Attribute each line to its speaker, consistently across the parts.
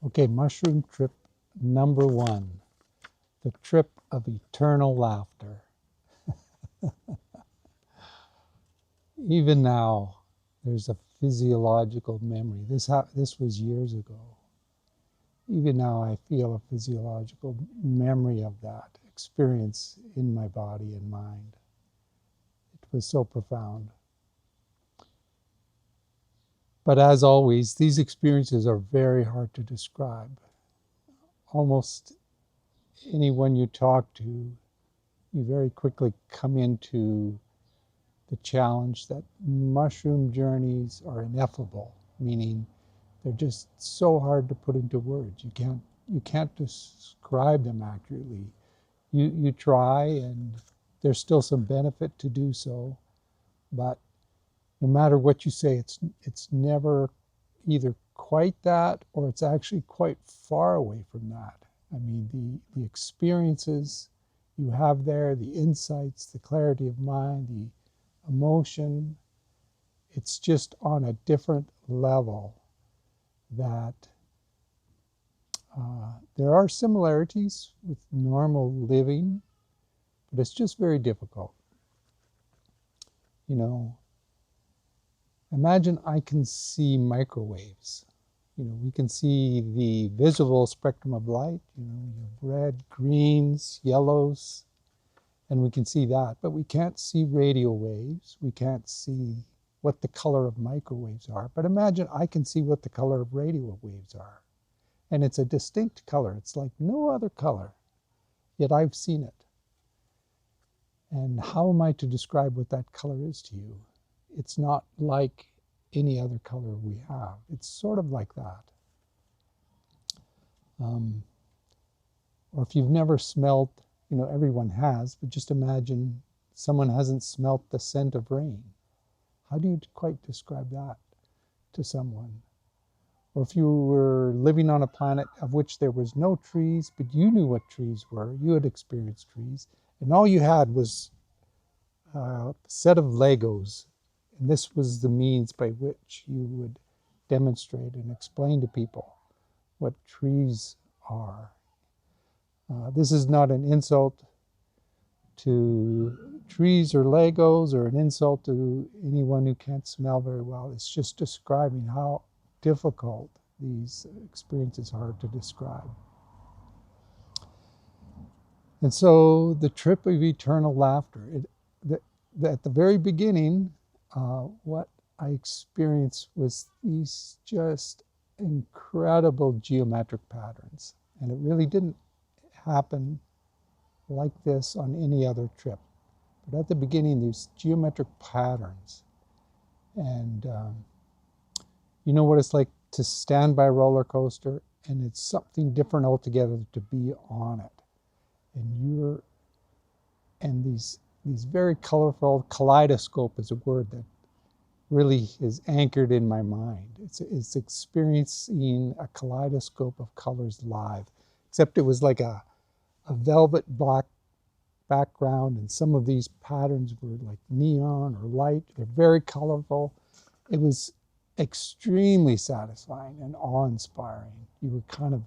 Speaker 1: Okay, mushroom trip number 1, the trip of eternal laughter. Even now, there's a physiological memory. This was years ago. Even now, I feel a physiological memory of that experience in my body and mind. It was so profound. But as always, these experiences are very hard to describe. Almost anyone you talk to, you very quickly come into the challenge that mushroom journeys are ineffable, meaning they're just so hard to put into words. You can't describe them accurately. You try, and there's still some benefit to do so, but no matter what you say, it's never either quite that, or it's actually quite far away from that. I mean, the experiences you have there, the insights, the clarity of mind, the emotion, it's just on a different level that there are similarities with normal living, but it's just very difficult. You know, imagine I can see microwaves. You know, we can see the visible spectrum of light, you know, you have red, greens, yellows, and we can see that, but we can't see radio waves. We can't see what the color of microwaves are. But imagine I can see what the color of radio waves are. And it's a distinct color. It's like no other color, yet I've seen it. And how am I to describe what that color is to you? It's not like any other color we have. It's sort of like that. Or if you've never smelled, you know, everyone has, but just imagine someone hasn't smelt the scent of rain. How do you quite describe that to someone? Or if you were living on a planet of which there was no trees, but you knew what trees were, you had experienced trees, and all you had was a set of Legos, and this was the means by which you would demonstrate and explain to people what trees are. This is not an insult to trees or Legos, or an insult to anyone who can't smell very well. It's just describing how difficult these experiences are to describe. And so the trip of eternal laughter, at the very beginning, what I experienced was these just incredible geometric patterns. And it really didn't happen like this on any other trip. But at the beginning, these geometric patterns. And you know what it's like to stand by a roller coaster, and it's something different altogether to be on it. And these very colorful, kaleidoscope is a word that really is anchored in my mind. It's experiencing a kaleidoscope of colors live, except it was like a velvet black background, and some of these patterns were like neon or light. They're very colorful. It was extremely satisfying and awe-inspiring. You were kind of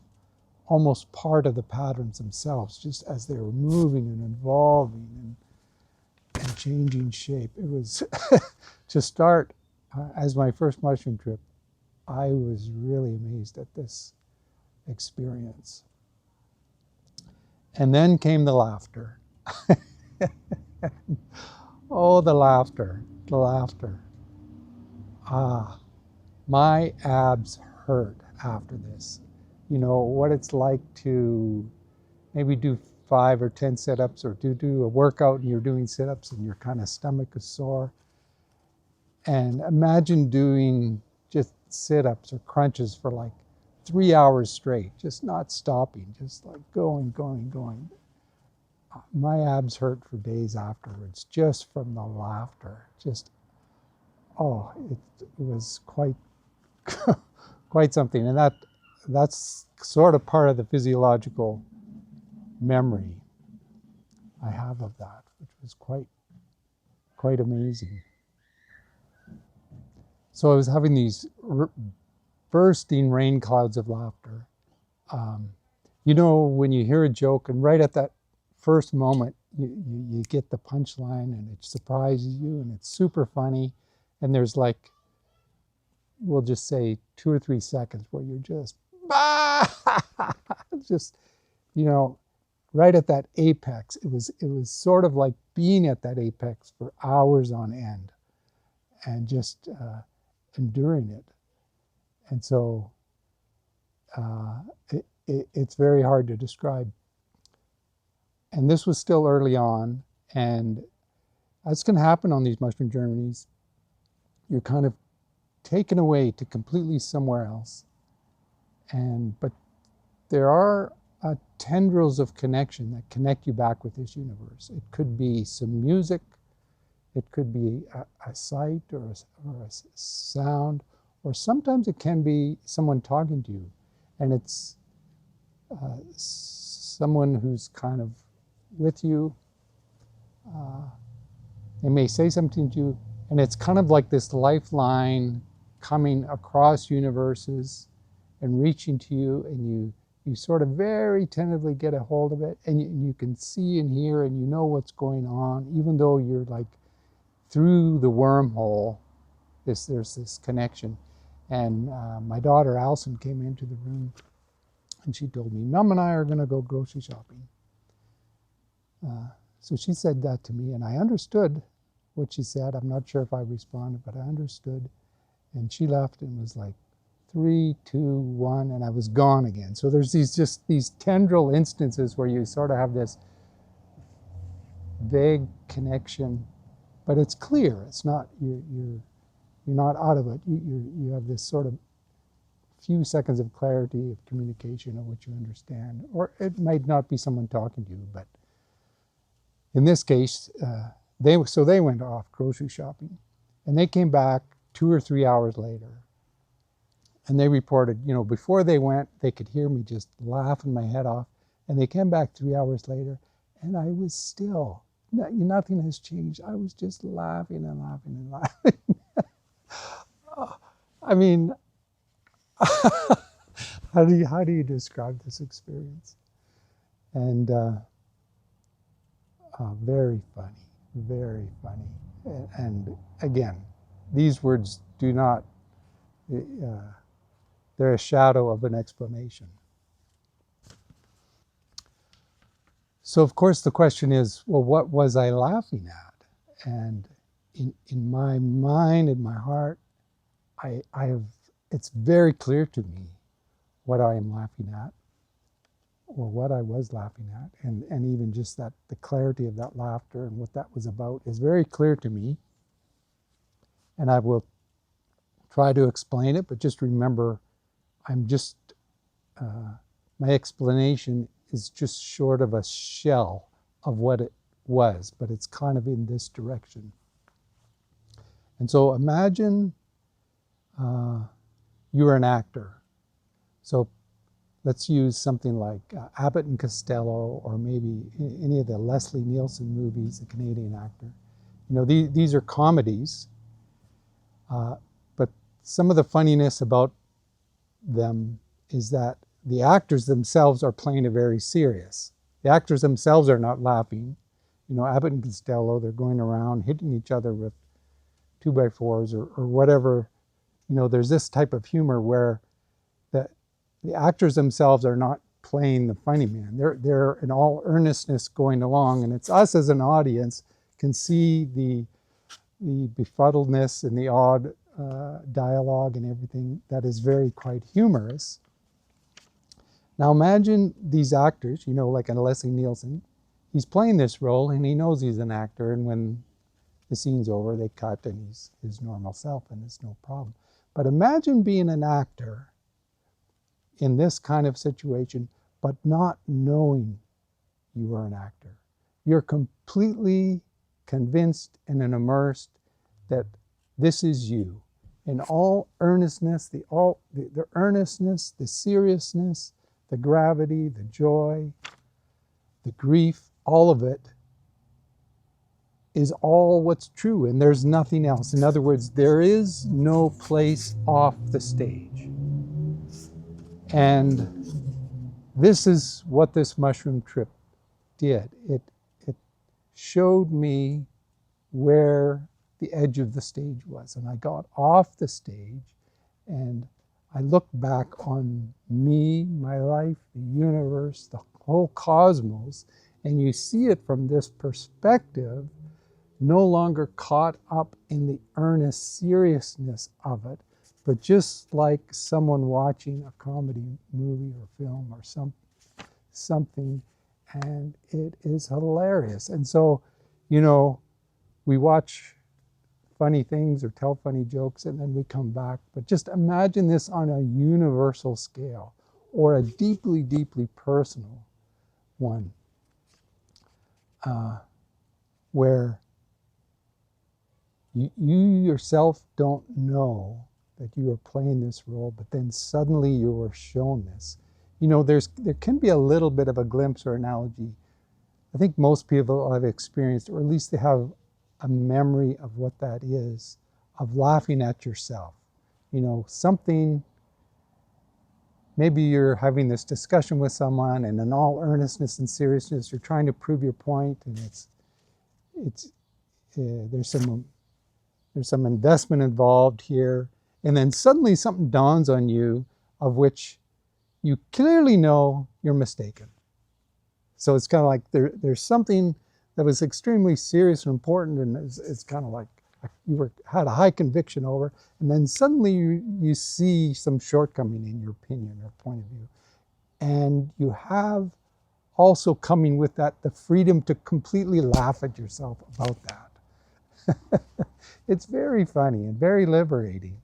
Speaker 1: almost part of the patterns themselves, just as they were moving and evolving and changing shape. It was, to start, as my first mushroom trip, I was really amazed at this experience. And then came the laughter. Oh, the laughter, the laughter. My abs hurt after this. You know, what it's like to maybe do 5 or 10 sit-ups, or do a workout and you're doing sit-ups and your kind of stomach is sore. And imagine doing just sit-ups or crunches for like 3 hours straight, just not stopping, just like going. My abs hurt for days afterwards, just from the laughter. Just, oh, it was quite quite something. And that's sort of part of the physiological memory I have of that, which was quite amazing. So I was having these bursting rain clouds of laughter, You know, when you hear a joke and right at that first moment, you get the punchline and it surprises you and it's super funny. And there's like, we'll just say 2 or 3 seconds where you're just, just, you know, right at that apex. It was sort of like being at that apex for hours on end and just enduring it. And so it's very hard to describe. And this was still early on, and that's going to happen on these mushroom journeys. You're kind of taken away to completely somewhere else. But there are tendrils of connection that connect you back with this universe. It could be some music, it could be a sight or a sound, or sometimes it can be someone talking to you, and it's someone who's kind of with you. They may say something to you, and it's kind of like this lifeline coming across universes and reaching to you, and you sort of very tentatively get a hold of it, and you can see and hear and you know what's going on, even though you're like through the wormhole. There's this connection. And my daughter Alison came into the room and she told me, Mom and I are going to go grocery shopping. So she said that to me, and I understood what she said. I'm not sure if I responded, but I understood. And she left and was like, 3, 2, 1, and I was gone again. So there's these tendril instances where you sort of have this vague connection, but it's clear. It's not, you're not out of it. You have this sort of few seconds of clarity of communication of what you understand, or it might not be someone talking to you, but in this case, they went off grocery shopping, and they came back 2 or 3 hours later, and they reported, you know, before they went, they could hear me just laughing my head off, and they came back 3 hours later, and I was still, nothing has changed. I was just laughing and laughing and laughing. I mean, how do you describe this experience? And very funny, very funny. And again, these words do not, they're a shadow of an explanation. So of course the question is, well, what was I laughing at? And in my mind, in my heart, it's very clear to me what I am laughing at, or what I was laughing at, and even just that the clarity of that laughter and what that was about is very clear to me. And I will try to explain it, but just remember, I'm just, my explanation is just short of a shell of what it was, but it's kind of in this direction. And so imagine you're an actor. So let's use something like Abbott and Costello, or maybe any of the Leslie Nielsen movies, the Canadian actor. You know, these are comedies, but some of the funniness about them is that the actors themselves are playing it very serious. The actors themselves are not laughing. You know, Abbott and Costello, they're going around hitting each other with 2x4s or whatever. You know, there's this type of humor where the actors themselves are not playing the funny man. They're in all earnestness going along, and it's us as an audience can see the befuddledness and the odd dialogue and everything that is very quite humorous. Now imagine these actors, you know, like a Leslie Nielsen, he's playing this role and he knows he's an actor, and when the scene's over, they cut and he's his normal self and it's no problem. But imagine being an actor in this kind of situation, but not knowing you are an actor. You're completely convinced and immersed that this is you. In all earnestness, the earnestness, the seriousness, the gravity, the joy, the grief, all of it is all what's true, and there's nothing else. In other words, there is no place off the stage. And this is what this mushroom trip did. It showed me where the edge of the stage was. And I got off the stage and I looked back on me, my life, the universe, the whole cosmos, and you see it from this perspective, no longer caught up in the earnest seriousness of it, but just like someone watching a comedy movie or film or something, and it is hilarious. And so, we watch funny things or tell funny jokes and then we come back. But just imagine this on a universal scale or a deeply, deeply personal one, where you yourself don't know that you are playing this role, but then suddenly you are shown this. There can be a little bit of a glimpse or analogy. I think most people have experienced, or at least they have a memory of what that is, of laughing at yourself. Something, maybe you're having this discussion with someone and in all earnestness and seriousness, you're trying to prove your point, and there's some investment involved here. And then suddenly something dawns on you of which you clearly know you're mistaken. So it's kind of like there's something that was extremely serious and important, and it's kind of like you had a high conviction over, and then suddenly you see some shortcoming in your opinion or point of view. And you have also coming with that the freedom to completely laugh at yourself about that. It's very funny and very liberating.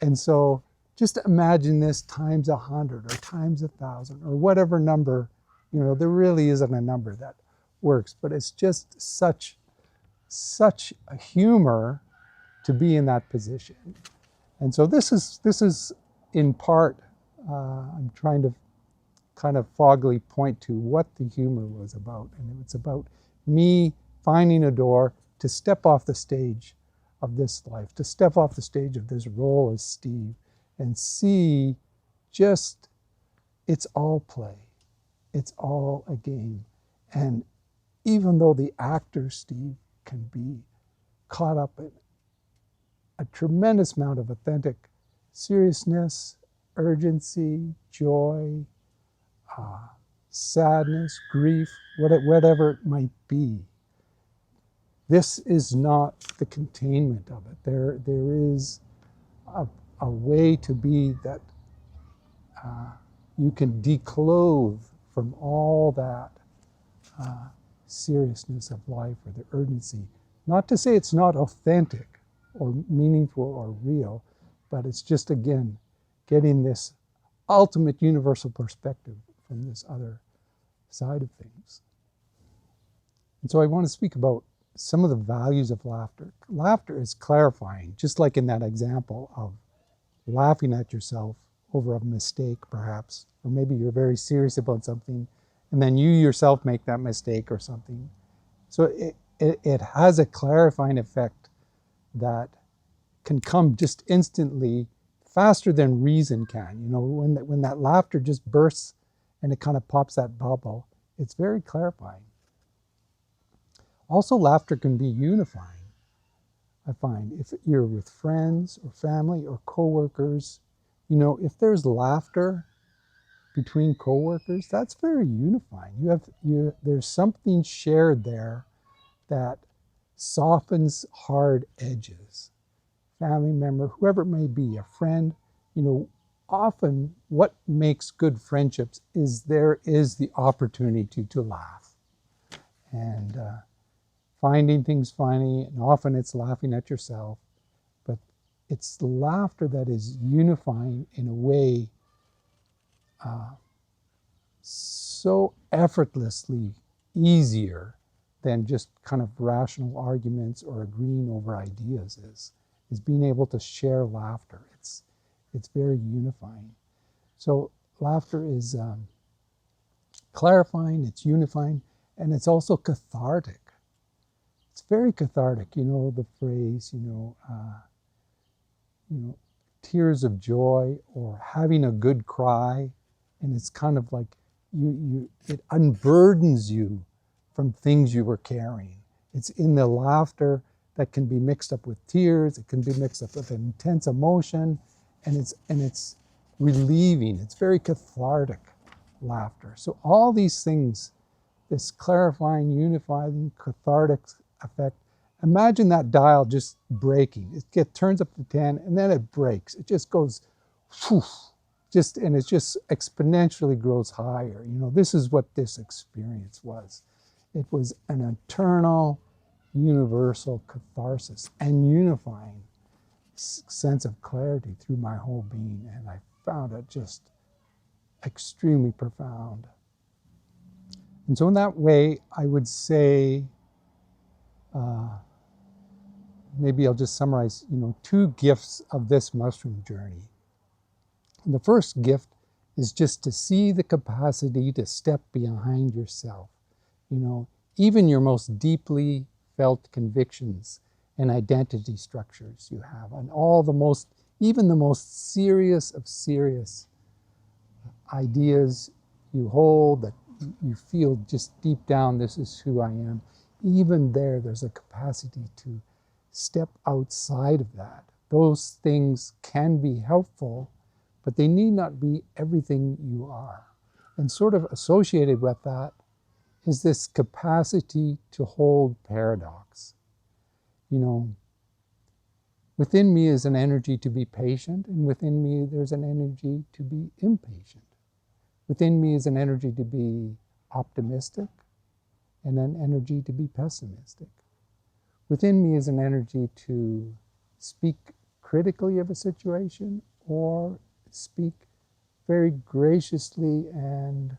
Speaker 1: And so just imagine this times 100 or times 1,000 or whatever number. There really isn't a number that works, but it's just such a humor to be in that position. And so this is in part, I'm trying to kind of foggily point to what the humor was about. And it's about me finding a door to step off the stage of this life, to step off the stage of this role as Steve and see just, it's all play. It's all a game. And even though the actor, Steve, can be caught up in a tremendous amount of authentic seriousness, urgency, joy, sadness, grief, whatever it might be, this is not the containment of it. There is a way to be that you can declothe from all that seriousness of life or the urgency. Not to say it's not authentic or meaningful or real, but it's just, again, getting this ultimate universal perspective from this other side of things. And so I want to speak about some of the values of laughter. Laughter is clarifying, just like in that example of laughing at yourself over a mistake, perhaps, or maybe you're very serious about something, and then you yourself make that mistake or something. So it has a clarifying effect that can come just instantly, faster than reason can. When that laughter just bursts and it kind of pops that bubble, it's very clarifying. Also, laughter can be unifying, I find. If you're with friends or family or coworkers, if there's laughter between coworkers, that's very unifying. There's something shared there that softens hard edges. Family member, whoever it may be, a friend, often what makes good friendships is there is the opportunity to laugh. And finding things funny, and often it's laughing at yourself, but it's laughter that is unifying in a way so effortlessly easier than just kind of rational arguments or agreeing over ideas is being able to share laughter. It's very unifying. So laughter is clarifying, it's unifying, and it's also cathartic. It's very cathartic. The phrase, tears of joy or having a good cry. And it's kind of like it unburdens you from things you were carrying. It's in the laughter that can be mixed up with tears. It can be mixed up with intense emotion, and it's relieving. It's very cathartic laughter. So all these things, this clarifying, unifying, cathartic effect. Imagine that dial just breaking. It turns up to 10 and then it breaks. It just goes, whew, and it just exponentially grows higher. You know, this is what this experience was. It was an eternal, universal catharsis and unifying sense of clarity through my whole being. And I found it just extremely profound. And so in that way, I would say, maybe I'll just summarize, you know, 2 gifts of this mushroom journey. And the first gift is just to see the capacity to step behind yourself. You know, even your most deeply felt convictions and identity structures you have, and even the most serious of serious ideas you hold that you feel just deep down, this is who I am. Even there's a capacity to step outside of that. Those things can be helpful, but they need not be everything you are. And sort of associated with that is this capacity to hold paradox. You know, within me is an energy to be patient, and within me there's an energy to be impatient. Within me is an energy to be optimistic and an energy to be pessimistic. Within me is an energy to speak critically of a situation or speak very graciously and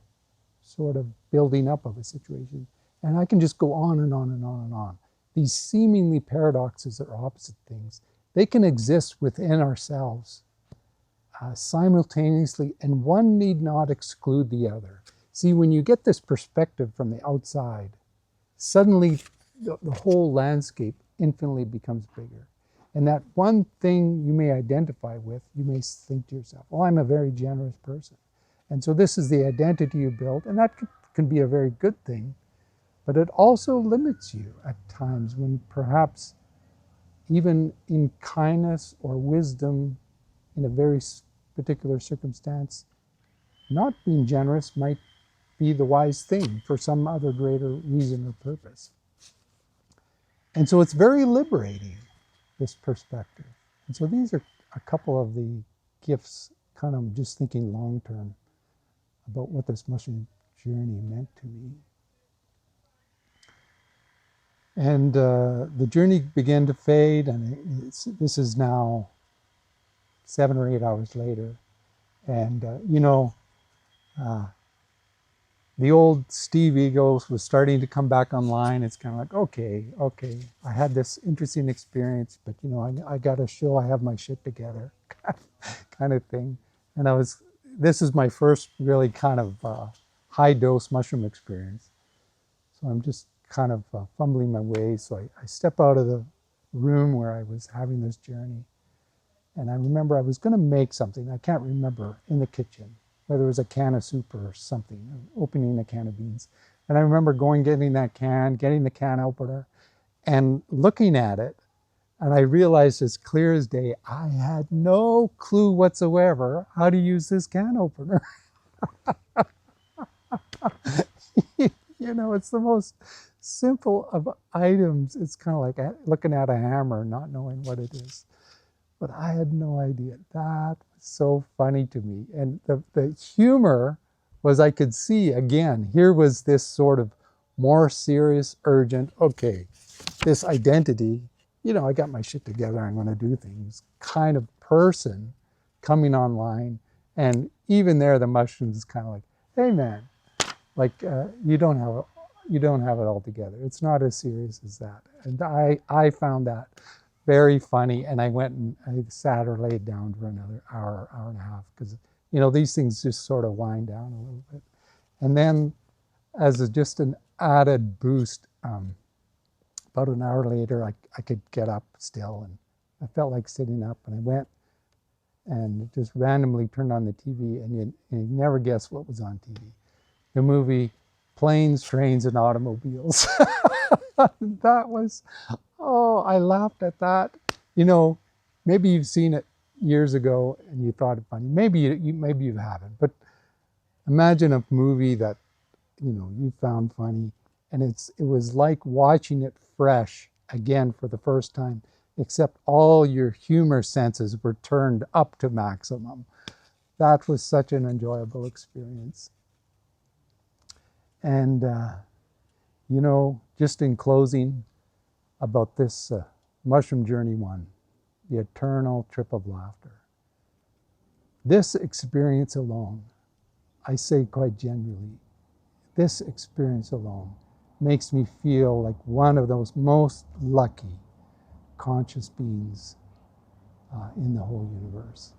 Speaker 1: sort of building up of a situation. And I can just go on and on and on and on. These seemingly paradoxes or opposite things, they can exist within ourselves simultaneously, and one need not exclude the other. See, when you get this perspective from the outside, suddenly the whole landscape infinitely becomes bigger. And that one thing you may identify with, you may think to yourself, oh, I'm a very generous person. And so this is the identity you build, and that can be a very good thing, but it also limits you at times when perhaps even in kindness or wisdom in a very particular circumstance, not being generous might be the wise thing for some other greater reason or purpose. And so it's very liberating, this perspective. And so these are a couple of the gifts, kind of just thinking long term about what this mushroom journey meant to me. And the journey began to fade, and this is now 7 or 8 hours later. And, the old Steve ego was starting to come back online. It's kind of like, okay, I had this interesting experience, but, I got to show I have my shit together kind of thing. And this is my first really kind of high dose mushroom experience. So I'm just kind of fumbling my way. So I step out of the room where I was having this journey. And I remember I was going to make something, I can't remember, in the kitchen, whether it was a can of soup or something, opening a can of beans. And I remember getting the can opener, and looking at it, and I realized as clear as day, I had no clue whatsoever how to use this can opener. It's the most simple of items. It's kind of like looking at a hammer, not knowing what it is. But I had no idea. That was so funny to me. And the humor was, I could see, again, here was this sort of more serious, urgent, okay, this identity, I got my shit together, I'm going to do things, kind of person coming online. And even there, the mushrooms is kind of like, hey, man, like you don't have it all together. It's not as serious as that. And I found that very funny, and I went and I sat or laid down for another hour and a half, because these things just sort of wind down a little bit. And then, as just an added boost, about an hour later, I could get up still, and I felt like sitting up, and I went and just randomly turned on the TV, and you never guess what was on TV. The movie Planes, Trains, and Automobiles. That was, oh, I laughed at that. You know, maybe you've seen it years ago and you thought it funny. Maybe maybe you haven't. But imagine a movie that, you know, you found funny, and it was like watching it fresh again for the first time, except all your humor senses were turned up to maximum. That was such an enjoyable experience. And, you know, just in closing about this Mushroom Journey 1, the eternal trip of laughter. This experience alone, I say quite genuinely, this experience alone makes me feel like one of those most lucky conscious beings in the whole universe.